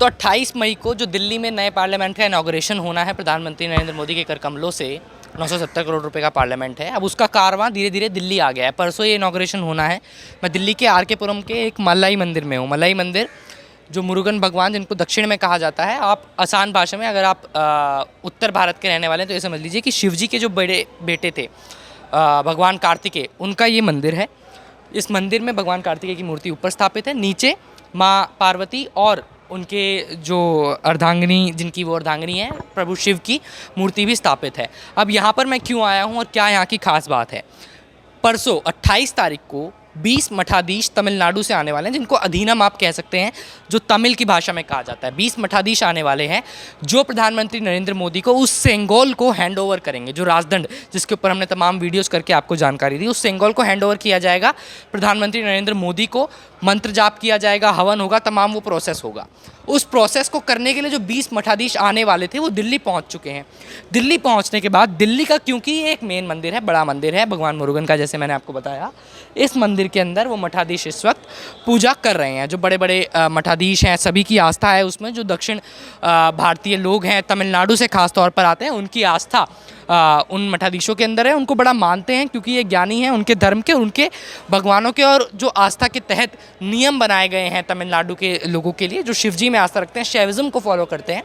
तो 28 मई को जो दिल्ली में नए पार्लियामेंट का इनॉग्रेशन होना है प्रधानमंत्री नरेंद्र मोदी के कर कमलों से, 970 करोड़ रुपए का पार्लियामेंट है। अब उसका कारवां धीरे धीरे दिल्ली आ गया है। परसों ये इनॉग्रेशन होना है। मैं दिल्ली के आर के पुरम के एक मलाई मंदिर में हूँ। मलाई मंदिर जो मुरुगन भगवान, जिनको दक्षिण में कहा जाता है, आप आसान भाषा में अगर आप उत्तर भारत के रहने वाले हैं तो ये समझ लीजिए कि शिव जी के जो बड़े बेटे थे भगवान कार्तिकेय, उनका ये मंदिर है। इस मंदिर में भगवान कार्तिकेय की मूर्ति ऊपर स्थापित है, नीचे माँ पार्वती और उनके जो अर्धांगिनी, जिनकी वो अर्धांगिनी है, प्रभु शिव की मूर्ति भी स्थापित है। अब यहाँ पर मैं क्यों आया हूँ और क्या यहाँ की खास बात है। परसों 28 तारीख को 20 मठाधीश तमिलनाडु से आने वाले हैं, जिनको अधीनम आप कह सकते हैं, जो तमिल की भाषा में कहा जाता है। 20 मठाधीश आने वाले हैं जो प्रधानमंत्री नरेंद्र मोदी को उस सेंगोल को हैंड ओवर करेंगे, जो राजदंड जिसके ऊपर हमने तमाम वीडियोस करके आपको जानकारी दी, उस सेंगोल को हैंड ओवर किया जाएगा। प्रधानमंत्री नरेंद्र मोदी को मंत्र जाप किया जाएगा, हवन होगा, तमाम वो प्रोसेस होगा। उस प्रोसेस को करने के लिए जो 20 मठाधीश आने वाले थे वो दिल्ली पहुंच चुके हैं। दिल्ली पहुंचने के बाद दिल्ली का, क्योंकि ये एक मेन मंदिर है, बड़ा मंदिर है भगवान मुरुगन का, जैसे मैंने आपको बताया, इस मंदिर के अंदर वो मठाधीश इस वक्त पूजा कर रहे हैं। जो बड़े बड़े मठाधीश हैं, सभी की आस्था है उसमें। जो दक्षिण भारतीय लोग हैं, तमिलनाडु से खास तौर पर आते हैं, उनकी आस्था उन मठाधीशों के अंदर है। उनको बड़ा मानते हैं क्योंकि ये ज्ञानी हैं, उनके धर्म के, उनके भगवानों के, और जो आस्था के तहत नियम बनाए गए हैं तमिलनाडु के लोगों के लिए, जो शिवजी में आस्था रखते हैं, शैविज्म को फॉलो करते हैं,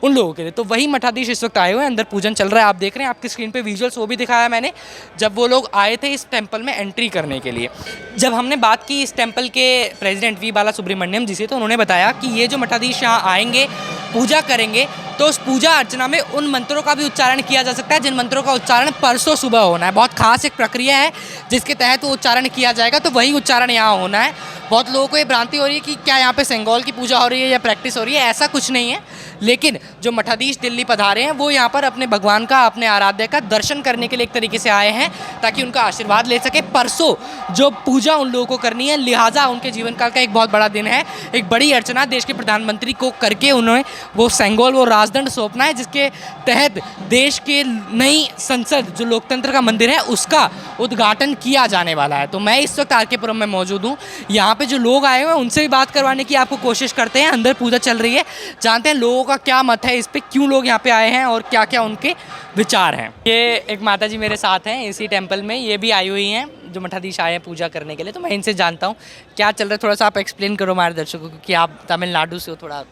उन लोगों के लिए। तो वही मठाधीश इस वक्त आए हुए हैं। अंदर पूजन चल रहा है, आप देख रहे हैं। आपकी स्क्रीन पे विजुअल्स वो भी दिखाया मैंने, जब वो लोग आए थे इस टेंपल में एंट्री करने के लिए। जब हमने बात की इस टेंपल के प्रेसिडेंट वी बाला सुब्रमण्यम जी से, तो उन्होंने बताया कि ये जो मठाधीश यहाँ आएंगे, पूजा करेंगे, तो उस पूजा अर्चना में उन मंत्रों का भी उच्चारण किया जा सकता है जिन मंत्रों का उच्चारण परसों सुबह होना है। बहुत खास एक प्रक्रिया है जिसके तहत वो उच्चारण किया जाएगा, तो वही उच्चारण यहाँ होना है। बहुत लोगों को ये भ्रांति हो रही है कि क्या यहाँ पे सेंगोल की पूजा हो रही है या प्रैक्टिस हो रही है, ऐसा कुछ नहीं है। लेकिन जो मठाधीश दिल्ली पधारे हैं वो यहाँ पर अपने भगवान का, अपने आराध्य का दर्शन करने के लिए एक तरीके से आए हैं, ताकि उनका आशीर्वाद ले सके। परसों जो पूजा उन लोगों को करनी है, लिहाजा उनके जीवन काल का एक बहुत बड़ा दिन है। एक बड़ी अर्चना देश के प्रधानमंत्री को करके उन्होंने वो सेंगोल, वो राजदंड सौंपना है, जिसके तहत देश के नई संसद, जो लोकतंत्र का मंदिर है, उसका उद्घाटन किया जाने वाला है। तो मैं इस वक्त आर के पुरम में मौजूद हूँ। यहाँ पे जो लोग आए हुए हैं उनसे भी बात करवाने की आपको कोशिश करते हैं। अंदर पूजा चल रही है, जानते हैं लोगों का क्या मत है इस पे, क्यों लोग यहाँ पे आए हैं और क्या क्या उनके विचार हैं। ये एक माता जी मेरे साथ हैं इसी टेंपल में, ये भी आई हुई हैं, जो मठाधीश आए हैं पूजा करने के लिए। तो मैं इनसे जानता हूँ क्या चल रहा है। थोड़ा सा आप एक्सप्लेन करो हमारे दर्शकों को कि आप तमिलनाडु से हो। थोड़ा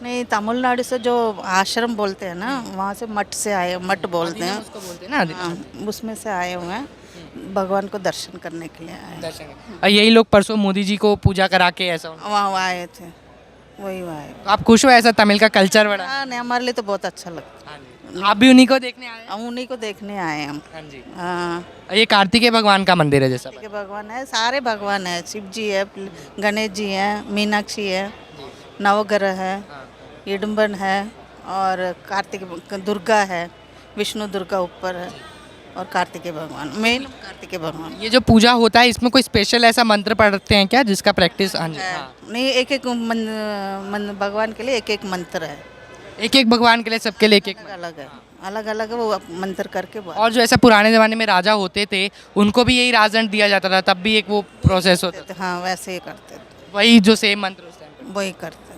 नहीं, तमिलनाडु से जो आश्रम बोलते हैं ना, वहाँ से मठ से आए, मठ बोलते हैं उसको बोलते हैं ना। हाँ, उसमें से आए हुए हैं, भगवान को दर्शन करने के लिए आए। दर्शन, और यही लोग परसों मोदी जी को पूजा करा के ऐसा वहाँ आए थे, वही आए। तो आप खुश हो ऐसा तमिल का कल्चर बड़ा? हाँ, नहीं, हमारे लिए तो बहुत अच्छा लगता हाँ जी। आप भी उन्हीं को देखने आए हैं? है, हम उन्हीं को देखने आए हम। हाँ जी। हाँ, ये कार्तिकेय भगवान का मंदिर है जैसा। के भगवान है, सारे भगवान है, शिव जी है, गणेश जी हैं, मीनाक्षी है, नवग्रह है, इडम्बन है, और कार्तिक, दुर्गा है, विष्णु दुर्गा ऊपर है, और कार्तिकेय भगवान, मेन कार्तिकेय भगवान। ये जो पूजा होता है इसमें कोई स्पेशल ऐसा मंत्र पढ़ते हैं क्या जिसका प्रैक्टिस? हाँ जी। नहीं, एक एक भगवान के लिए एक एक मंत्र है, एक एक भगवान के लिए, सबके लिए एक एक। अलग है, अलग अलग है, वो मंत्र करके और जो ऐसा पुराने ज़माने में राजा होते थे उनको भी यही राजदंड दिया जाता था, तब भी एक वो प्रोसेस होता था? हाँ, वैसे ही करते थे, वही जो सेम मंत्र उस टाइम पे। वही करते हैं।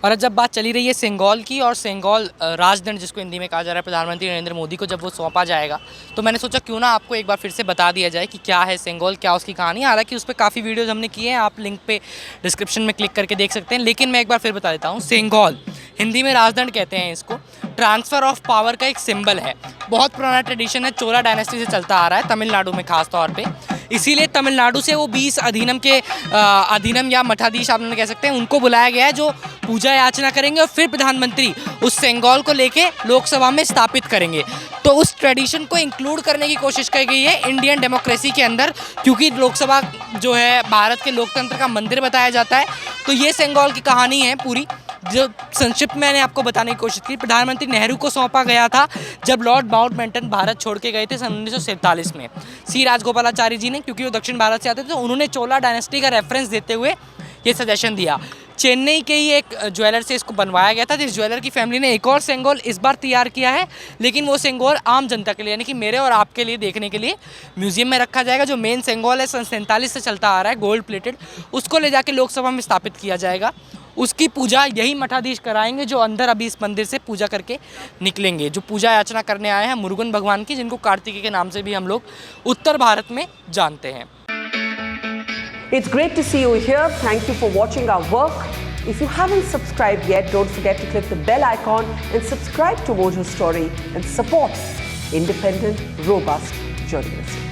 और जब बात चली रही है सेंगोल की, और सेंगोल राजदंड जिसको हिंदी में कहा जा रहा है, प्रधानमंत्री नरेंद्र मोदी को जब वो सौंपा जाएगा, तो मैंने सोचा क्यों ना आपको एक बार फिर से बता दिया जाए कि क्या है सेंगोल, क्या उसकी कहानी। हालांकि उस पर काफ़ी वीडियोज़ हमने किए हैं, आप लिंक पे डिस्क्रिप्शन में क्लिक करके देख सकते हैं। लेकिन मैं एक बार फिर बता देता हूँ, सेंगोल हिंदी में राजदंड कहते हैं इसको। ट्रांसफ़र ऑफ पावर का एक सिंबल है, बहुत पुराना ट्रेडिशन है, चोला डायनेस्टी से चलता आ रहा है तमिलनाडु में खास तौर पे। इसीलिए तमिलनाडु से वो 20 अधीनम के अधीनम या मठाधीश आप कह सकते हैं, उनको बुलाया गया है, जो पूजा याचना करेंगे और फिर प्रधानमंत्री उस सेंगोल को लेके लोकसभा में स्थापित करेंगे। तो उस ट्रेडिशन को इंक्लूड करने की कोशिश की गई है इंडियन डेमोक्रेसी के अंदर, क्योंकि लोकसभा जो है भारत के लोकतंत्र का मंदिर बताया जाता है। तो ये सेंगोल की कहानी है पूरी, जो संक्षिप्त मैंने आपको बताने की कोशिश की। प्रधानमंत्री नेहरू को सौंपा गया था जब लॉर्ड माउंटबेटन भारत छोड़ के गए थे सन 1947 में। सी राजगोपालाचारी जी ने, क्योंकि वो दक्षिण भारत से आते थे, तो उन्होंने चोला डायनेस्टी का रेफरेंस देते हुए ये सजेशन दिया। चेन्नई के ही एक ज्वेलर से इसको बनवाया गया था। इस ज्वेलर की फैमिली ने एक और सेंगोल इस बार तैयार किया है, लेकिन वो सेंगोल आम जनता के लिए, यानी कि मेरे और आपके लिए देखने के लिए म्यूजियम में रखा जाएगा। जो मेन सेंगोल है सन 47 से चलता आ रहा है, गोल्ड प्लेटेड, उसको ले जाके लोकसभा में स्थापित किया जाएगा। उसकी पूजा यही मठाधीश कराएंगे जो अंदर अभी इस मंदिर से पूजा करके निकलेंगे, जो पूजा याचना करने आए हैं मुरुगन भगवान की, जिनको कार्तिकेय के नाम से भी हम लोग उत्तर भारत में जानते हैं। It's great to see you here. Thank you for watching our work. If you haven't subscribed yet, don't forget to click the bell icon and subscribe to Mojo Story and support independent, robust journalism.